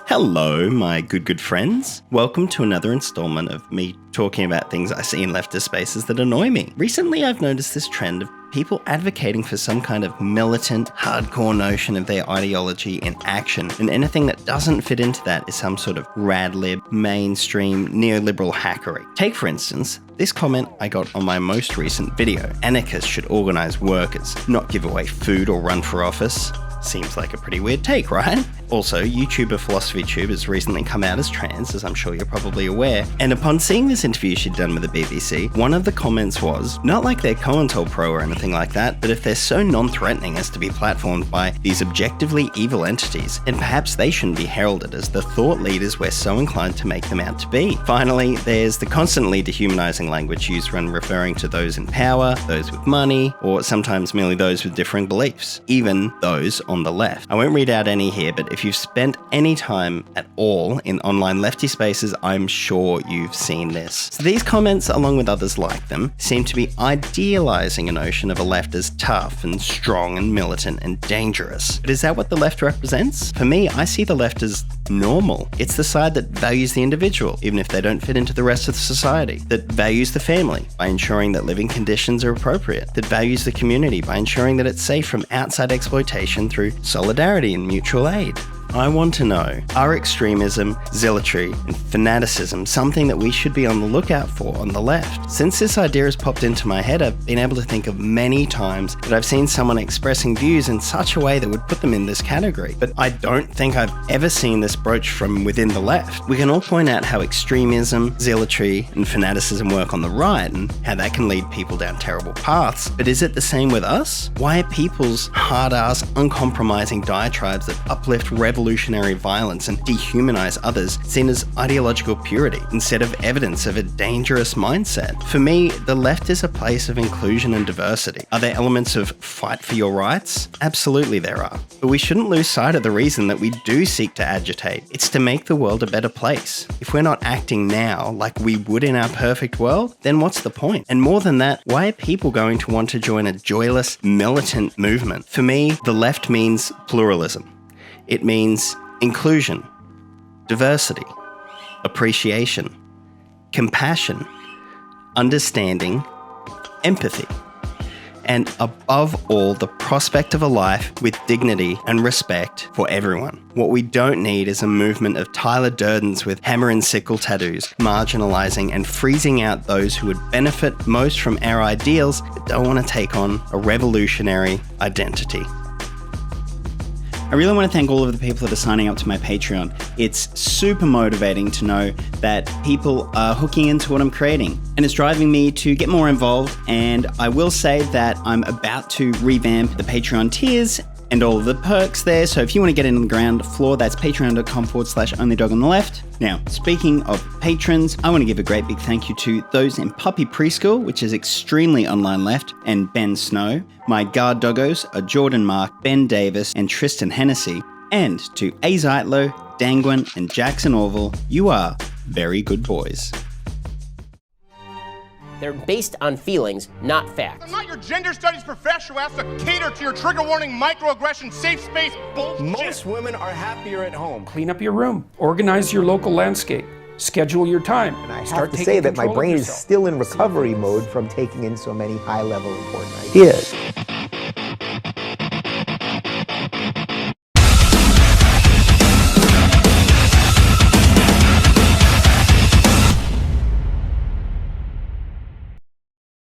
Hello, my good friends. Welcome to another installment of me talking about things I see in leftist spaces that annoy me. Recently, I've noticed this trend of people advocating for some kind of militant, hardcore notion of their ideology in action, and anything that doesn't fit into that is some sort of rad-lib, mainstream, neoliberal hackery. Take, for instance, this comment I got on my most recent video. Anarchists should organise workers, not give away food or run for office. Seems like a pretty weird take, right? Also, YouTuber PhilosophyTube has recently come out as trans, as I'm sure you're probably aware, and upon seeing this interview she'd done with the BBC, one of the comments was, not like they're COINTELPRO or anything like that, but if they're so non-threatening as to be platformed by these objectively evil entities, then perhaps they shouldn't be heralded as the thought leaders we're so inclined to make them out to be. Finally, there's the constantly dehumanizing language used when referring to those in power, those with money, or sometimes merely those with differing beliefs, even those on the left. I won't read out any here, but if you've spent any time at all in online lefty spaces, I'm sure you've seen this. So these comments, along with others like them, seem to be idealizing a notion of a left as tough and strong and militant and dangerous. But is that what the left represents? For me, I see the left as normal. It's the side that values the individual, even if they don't fit into the rest of the society, that values the family by ensuring that living conditions are appropriate, that values the community by ensuring that it's safe from outside exploitation through solidarity and mutual aid. I want to know, are extremism, zealotry, and fanaticism something that we should be on the lookout for on the left? Since this idea has popped into my head, I've been able to think of many times that I've seen someone expressing views in such a way that would put them in this category. But I don't think I've ever seen this broached from within the left. We can all point out how extremism, zealotry, and fanaticism work on the right, and how that can lead people down terrible paths. But is it the same with us? Why are people's hard-ass, uncompromising diatribes that uplift revolutionary violence and dehumanize others seen as ideological purity instead of evidence of a dangerous mindset? For me, the left is a place of inclusion and diversity. Are there elements of fight for your rights? Absolutely there are. But we shouldn't lose sight of the reason that we do seek to agitate. It's to make the world a better place. If we're not acting now like we would in our perfect world, then what's the point? And more than that, why are people going to want to join a joyless, militant movement? For me, the left means pluralism. It means inclusion, diversity, appreciation, compassion, understanding, empathy, and above all, the prospect of a life with dignity and respect for everyone. What we don't need is a movement of Tyler Durdens with hammer and sickle tattoos, marginalising and freezing out those who would benefit most from our ideals but don't want to take on a revolutionary identity. I really want to thank all of the people that are signing up to my Patreon. It's super motivating to know that people are hooking into what I'm creating, and it's driving me to get more involved. And I will say that I'm about to revamp the Patreon tiers and all of the perks there. So if you want to get in on the ground floor, that's patreon.com/onlydog on the left. Now, speaking of patrons, I want to give a great big thank you to those in Puppy Preschool, which is extremely online left, and Ben Snow. My guard doggos are Jordan Mark, Ben Davis, and Tristan Hennessy. And to A. Zeitler, Dangwin, and Jackson Orville, you are very good boys. They're based on feelings, not facts. I'm not your gender studies professor who has to cater to your trigger warning, microaggression, safe space bullshit. Most women are happier at home. Clean up your room. Organize your local landscape. Schedule your time. And I have to say that my brain is still in recovery mode from taking in so many high-level important ideas.